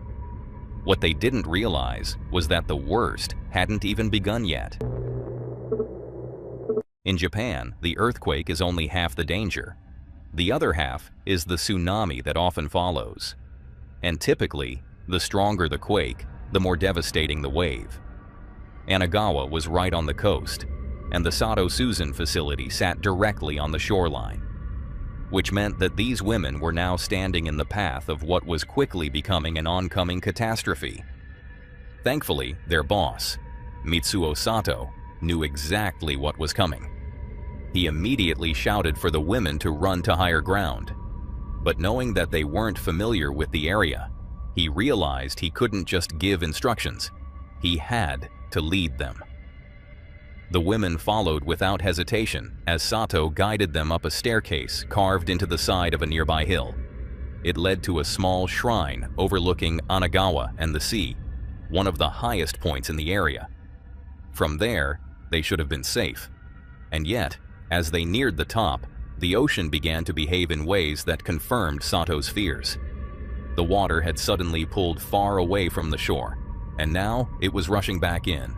A: What they didn't realize was that the worst hadn't even begun yet. In Japan, the earthquake is only half the danger. The other half is the tsunami that often follows. And typically, the stronger the quake, the more devastating the wave. Anagawa was right on the coast, and the Sato Susan facility sat directly on the shoreline, which meant that these women were now standing in the path of what was quickly becoming an oncoming catastrophe. Thankfully, their boss, Mitsuo Sato, knew exactly what was coming. He immediately shouted for the women to run to higher ground. But knowing that they weren't familiar with the area, he realized he couldn't just give instructions. He had to lead them. The women followed without hesitation as Sato guided them up a staircase carved into the side of a nearby hill. It led to a small shrine overlooking Anagawa and the sea, one of the highest points in the area. From there, they should have been safe. And yet, as they neared the top, the ocean began to behave in ways that confirmed Sato's fears. The water had suddenly pulled far away from the shore, and now it was rushing back in.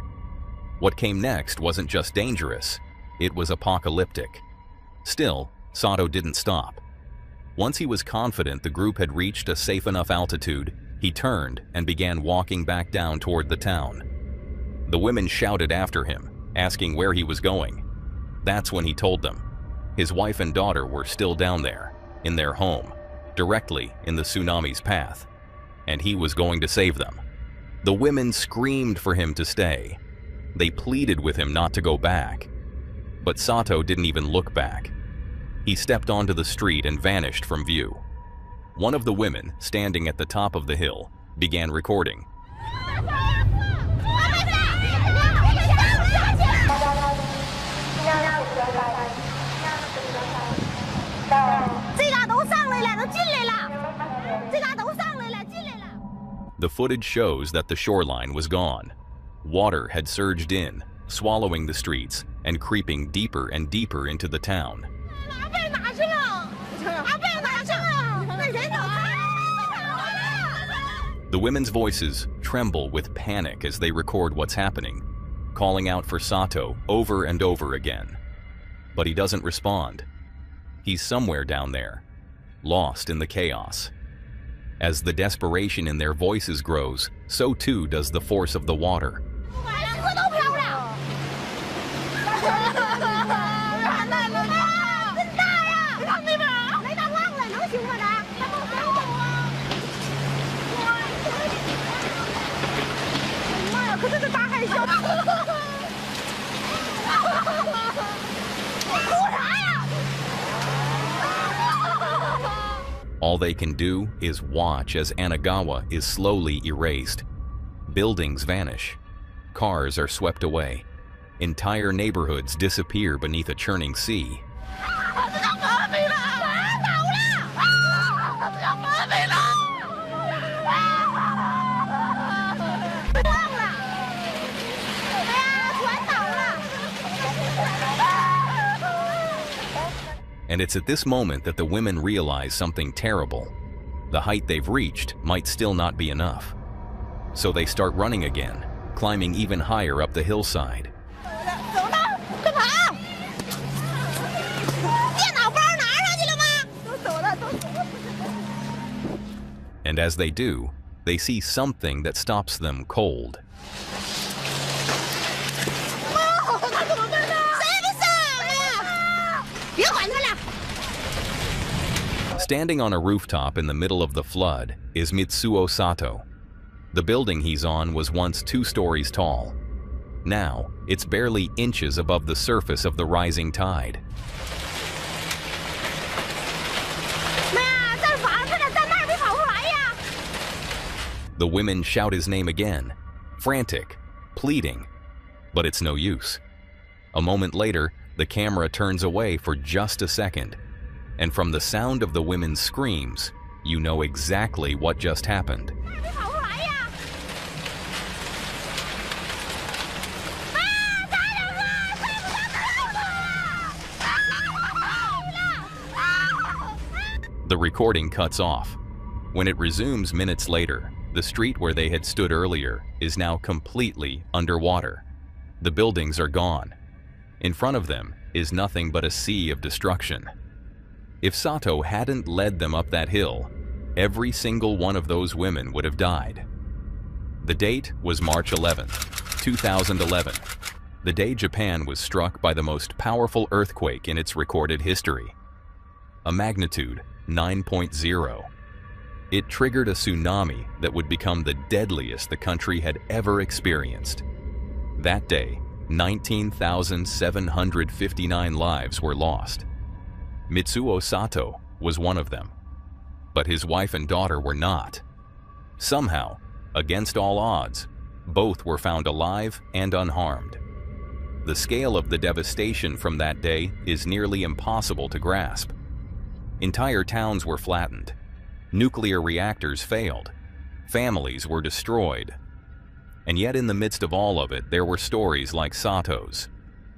A: What came next wasn't just dangerous, it was apocalyptic. Still, Sato didn't stop. Once he was confident the group had reached a safe enough altitude, he turned and began walking back down toward the town. The women shouted after him, asking where he was going. That's when he told them. His wife and daughter were still down there, in their home, directly in the tsunami's path, and he was going to save them. The women screamed for him to stay. They pleaded with him not to go back. But Sato didn't even look back. He stepped onto the street and vanished from view. One of the women, standing at the top of the hill, began recording. The footage shows that the shoreline was gone. Water had surged in, swallowing the streets and creeping deeper and deeper into the town. The women's voices tremble with panic as they record what's happening, calling out for Sato over and over again. But he doesn't respond. He's somewhere down there, lost in the chaos. As the desperation in their voices grows, so too does the force of the water. All they can do is watch as Anagawa is slowly erased. Buildings vanish. Cars are swept away. Entire neighborhoods disappear beneath a churning sea. And it's at this moment that the women realize something terrible. The height they've reached might still not be enough. So they start running again, climbing even higher up the hillside. And as they do, they see something that stops them cold. Standing on a rooftop in the middle of the flood is Mitsuo Sato. The building he's on was once 2 stories tall. Now, it's barely inches above the surface of the rising tide. The women shout his name again, frantic, pleading, but it's no use. A moment later, the camera turns away for just a second, and from the sound of the women's screams, you know exactly what just happened. The recording cuts off. When it resumes minutes later, the street where they had stood earlier is now completely underwater. The buildings are gone. In front of them is nothing but a sea of destruction. If Sato hadn't led them up that hill, every single one of those women would have died. The date was March 11th, 2011, the day Japan was struck by the most powerful earthquake in its recorded history. A magnitude 9.0. It triggered a tsunami that would become the deadliest the country had ever experienced. That day, 19,759 lives were lost. Mitsuo Sato was one of them, but his wife and daughter were not. Somehow, against all odds, both were found alive and unharmed. The scale of the devastation from that day is nearly impossible to grasp. Entire towns were flattened. Nuclear reactors failed. Families were destroyed. And yet in the midst of all of it, there were stories like Sato's.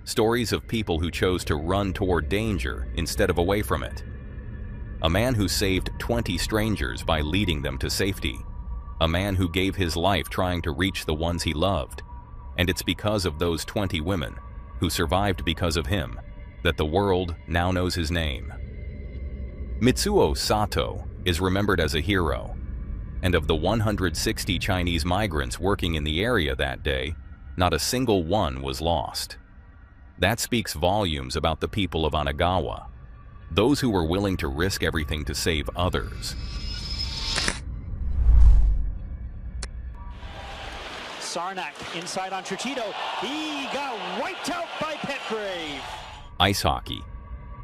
A: Stories of people who chose to run toward danger instead of away from it. A man who saved 20 strangers by leading them to safety. A man who gave his life trying to reach the ones he loved. And it's because of those 20 women, who survived because of him, that the world now knows his name. Mitsuo Sato is remembered as a hero, and of the 160 Chinese migrants working in the area that day, not a single one was lost. That speaks volumes about the people of Onagawa, those who were willing to risk everything to save others.
P: Sarnak inside on Trujillo. He got wiped out by Petgrave.
A: Ice hockey,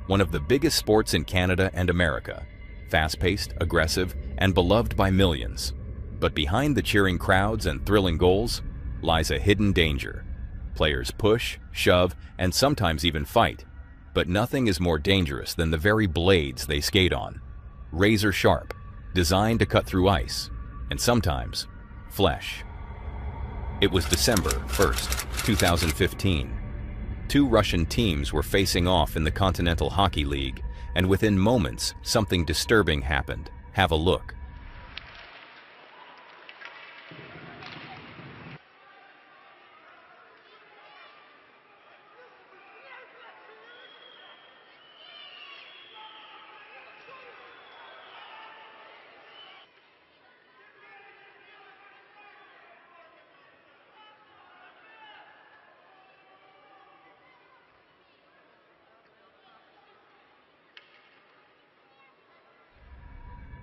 A: one of the biggest sports in Canada and America. Fast-paced, aggressive, and beloved by millions. But behind the cheering crowds and thrilling goals lies a hidden danger. Players push, shove, and sometimes even fight. But nothing is more dangerous than the very blades they skate on. Razor sharp, designed to cut through ice, and sometimes flesh. It was December 1st, 2015. Two Russian teams were facing off in the Continental Hockey League, and within moments, something disturbing happened. Have a look.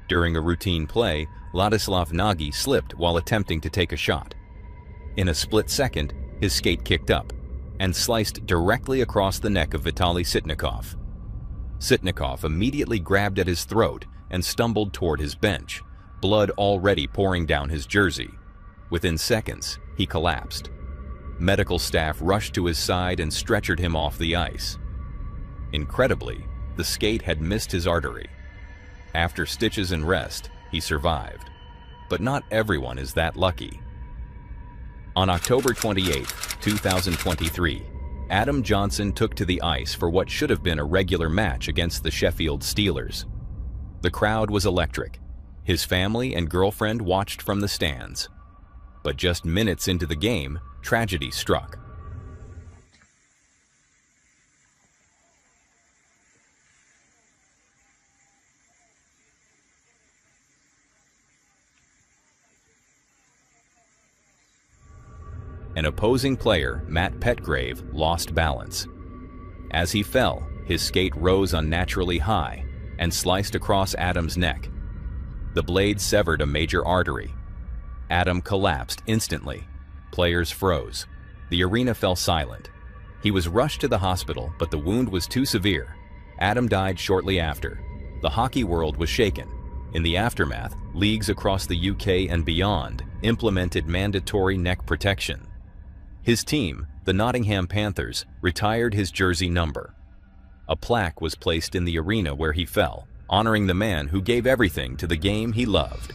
A: During a routine play, Ladislav Nagy slipped while attempting to take a shot. In a split second, his skate kicked up and sliced directly across the neck of Vitaly Sitnikov. Sitnikov immediately grabbed at his throat and stumbled toward his bench, blood already pouring down his jersey. Within seconds, he collapsed. Medical staff rushed to his side and stretchered him off the ice. Incredibly, the skate had missed his artery. After stitches and rest, he survived. But not everyone is that lucky. On October 28, 2023, Adam Johnson took to the ice for what should have been a regular match against the Sheffield Steelers. The crowd was electric. His family and girlfriend watched from the stands. But just minutes into the game, tragedy struck. An opposing player, Matt Petgrave, lost balance. As he fell, his skate rose unnaturally high and sliced across Adam's neck. The blade severed a major artery. Adam collapsed instantly. Players froze. The arena fell silent. He was rushed to the hospital, but the wound was too severe. Adam died shortly after. The hockey world was shaken. In the aftermath, leagues across the UK and beyond implemented mandatory neck protection. His team, the Nottingham Panthers, retired his jersey number. A plaque was placed in the arena where he fell, honoring the man who gave everything to the game he loved.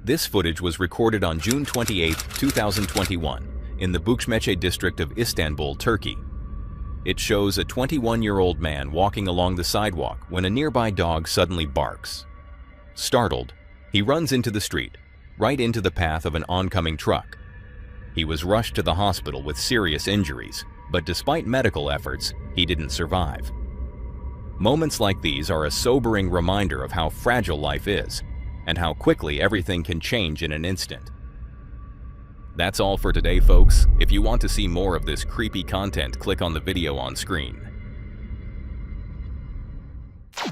A: This footage was recorded on June 28, 2021, in the Büyükşehir district of Istanbul, Turkey. It shows a 21-year-old man walking along the sidewalk when a nearby dog suddenly barks. Startled, he runs into the street, right into the path of an oncoming truck. He was rushed to the hospital with serious injuries, but despite medical efforts, he didn't survive. Moments like these are a sobering reminder of how fragile life is, and how quickly everything can change in an instant. That's all for today, folks. If you want to see more of this creepy content, click on the video on screen.